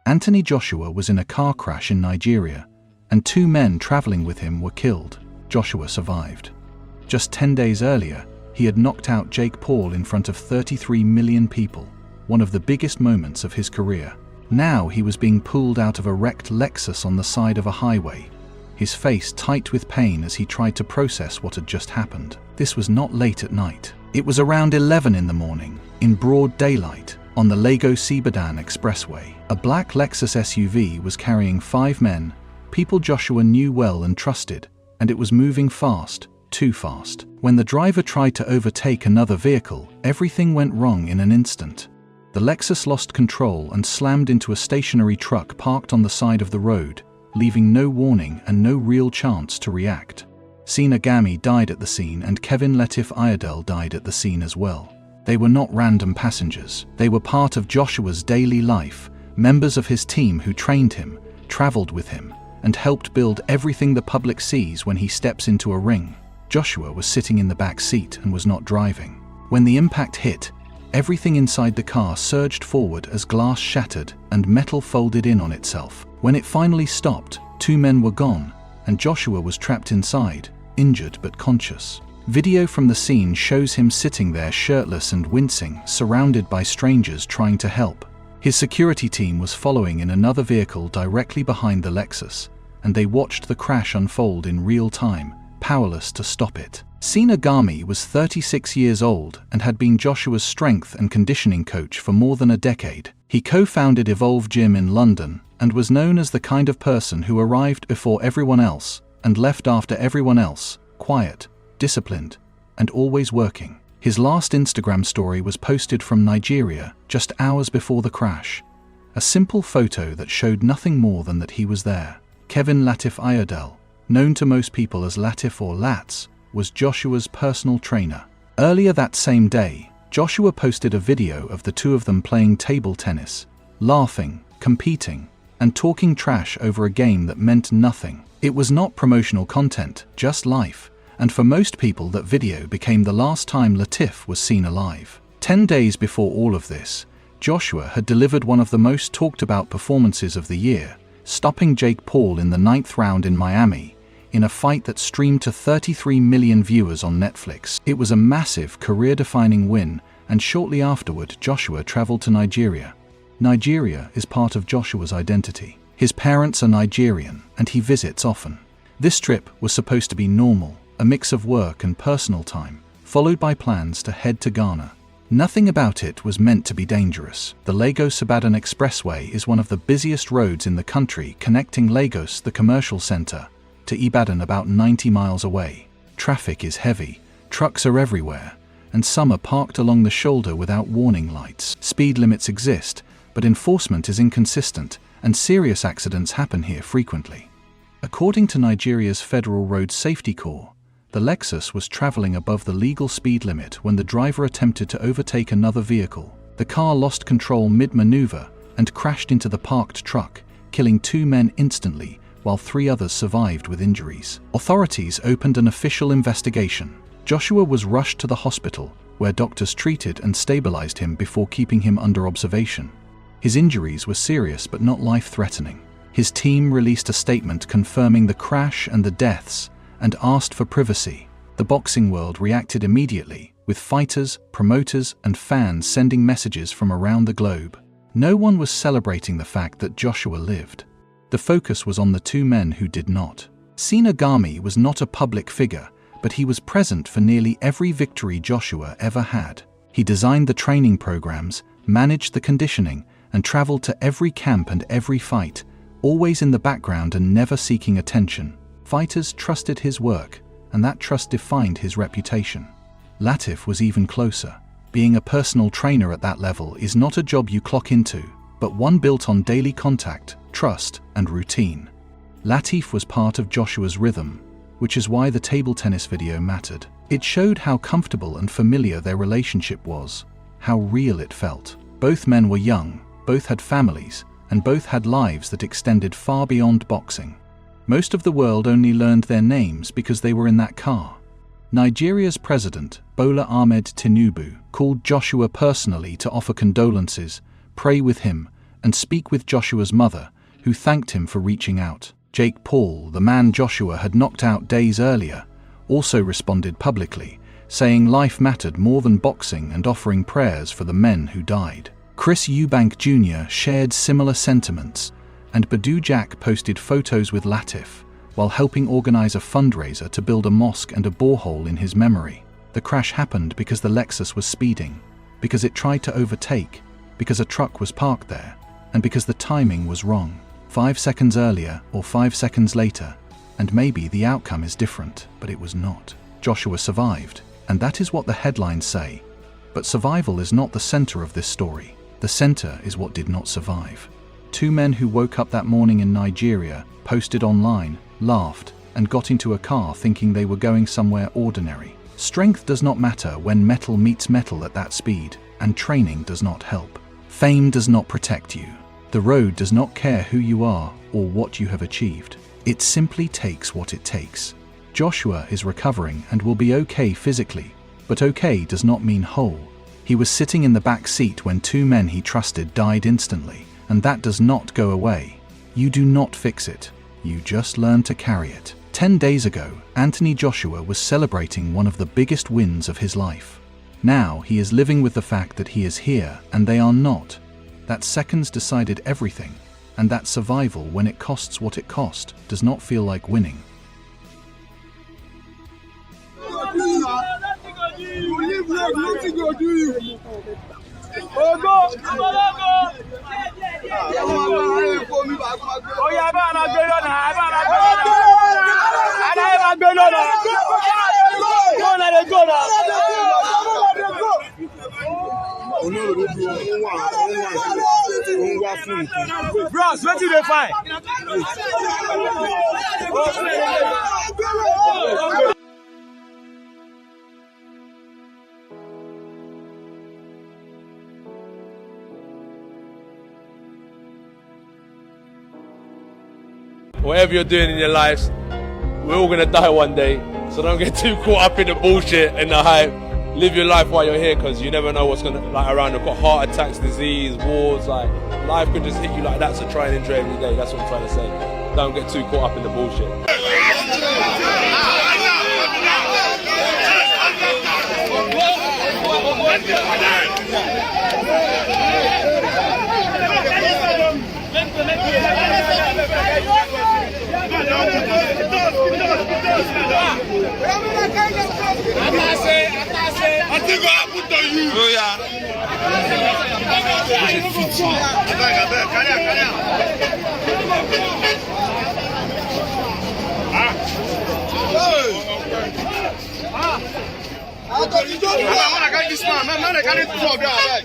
Anthony Joshua was in a car crash in Nigeria, and 2 men traveling with him were killed. Joshua survived. Just 10 days earlier, he had knocked out Jake Paul in front of 33 million people, one of the biggest moments of his career. Now he was being pulled out of a wrecked Lexus on the side of a highway, his face tight with pain as he tried to process what had just happened. This was not late at night. It was around 11 in the morning, in broad daylight, on the Lagos-Ibadan Expressway. A black Lexus SUV was carrying 5 men, people Joshua knew well and trusted, and it was moving fast, too fast. When the driver tried to overtake another vehicle, everything went wrong in an instant. The Lexus lost control and slammed into a stationary truck parked on the side of the road, leaving no warning and no real chance to react. Sina Ghami died at the scene and Latif Ayodele died at the scene as well. They were not random passengers. They were part of Joshua's daily life, members of his team who trained him, traveled with him, and helped build everything the public sees when he steps into a ring. Joshua was sitting in the back seat and was not driving. When the impact hit, everything inside the car surged forward as glass shattered and metal folded in on itself. When it finally stopped, 2 men were gone, and Joshua was trapped inside, injured but conscious. Video from the scene shows him sitting there shirtless and wincing, surrounded by strangers trying to help. His security team was following in another vehicle directly behind the Lexus, and they watched the crash unfold in real time, powerless to stop it. Sina Ghami was 36 years old and had been Joshua's strength and conditioning coach for more than a decade. He co-founded Evolve Gym in London and was known as the kind of person who arrived before everyone else and left after everyone else, quiet, disciplined, and always working. His last Instagram story was posted from Nigeria just hours before the crash. A simple photo that showed nothing more than that he was there. Latif Ayodele, known to most people as Latif or Lats, was Joshua's personal trainer. Earlier that same day, Joshua posted a video of the 2 of them playing table tennis, laughing, competing, and talking trash over a game that meant nothing. It was not promotional content, just life, and for most people that video became the last time Latif was seen alive. 10 days before all of this, Joshua had delivered one of the most talked about performances of the year, stopping Jake Paul in the 9th round in Miami, in a fight that streamed to 33 million viewers on Netflix. It was a massive, career-defining win, and shortly afterward, Joshua traveled to Nigeria. Nigeria is part of Joshua's identity. His parents are Nigerian, and he visits often. This trip was supposed to be normal, a mix of work and personal time, followed by plans to head to Ghana. Nothing about it was meant to be dangerous. The Lagos-Ibadan Expressway is one of the busiest roads in the country, connecting Lagos, the commercial center, to Ibadan about 90 miles away. Traffic is heavy, trucks are everywhere, and some are parked along the shoulder without warning lights. Speed limits exist, but enforcement is inconsistent, and serious accidents happen here frequently. According to Nigeria's Federal Road Safety Corps, the Lexus was traveling above the legal speed limit when the driver attempted to overtake another vehicle. The car lost control mid-maneuver and crashed into the parked truck, killing 2 men instantly, while 3 others survived with injuries. Authorities opened an official investigation. Joshua was rushed to the hospital, where doctors treated and stabilized him before keeping him under observation. His injuries were serious but not life-threatening. His team released a statement confirming the crash and the deaths, and asked for privacy. The boxing world reacted immediately, with fighters, promoters, and fans sending messages from around the globe. No one was celebrating the fact that Joshua lived. The focus was on the 2 men who did not. Sina Ghami was not a public figure, but he was present for nearly every victory Joshua ever had. He designed the training programs, managed the conditioning, and traveled to every camp and every fight, always in the background and never seeking attention. Fighters trusted his work, and that trust defined his reputation. Latif was even closer. Being a personal trainer at that level is not a job you clock into, but one built on daily contact, trust, and routine. Latif was part of Joshua's rhythm, which is why the table tennis video mattered. It showed how comfortable and familiar their relationship was, how real it felt. Both men were young, both had families, and both had lives that extended far beyond boxing. Most of the world only learned their names because they were in that car. Nigeria's president, Bola Ahmed Tinubu, called Joshua personally to offer condolences, pray with him, and speak with Joshua's mother, who thanked him for reaching out. Jake Paul, the man Joshua had knocked out days earlier, also responded publicly, saying life mattered more than boxing and offering prayers for the men who died. Chris Eubank Jr. shared similar sentiments, and Badu Jack posted photos with Latif, while helping organize a fundraiser to build a mosque and a borehole in his memory. The crash happened because the Lexus was speeding, because it tried to overtake, because a truck was parked there, and because the timing was wrong. 5 seconds earlier or 5 seconds later, and maybe the outcome is different, but it was not. Joshua survived, and that is what the headlines say. But survival is not the center of this story. The center is what did not survive. 2 men who woke up that morning in Nigeria, posted online, laughed, and got into a car thinking they were going somewhere ordinary. Strength does not matter when metal meets metal at that speed, and training does not help. Fame does not protect you. The road does not care who you are or what you have achieved. It simply takes what it takes. Joshua is recovering and will be okay physically, but okay does not mean whole. He was sitting in the back seat when 2 men he trusted died instantly, and that does not go away. You do not fix it. You just learn to carry it. 10 days ago, Anthony Joshua was celebrating one of the biggest wins of his life. Now he is living with the fact that he is here and they are not. That seconds decided everything, and that survival, when it costs what it cost, does not feel like winning. Bros, what did they find? Whatever you're doing in your lives, we're all gonna die one day, so don't get too caught up in the bullshit and the hype. Live your life while you're here, because you never know what's gonna around. You've got heart attacks, disease, wars. Life could just hit you like that. So try and enjoy every day. That's what I'm trying to say. Don't get too caught up in the bullshit. I think I put on you. Oh yeah. I got this man. Man, I can't talk that.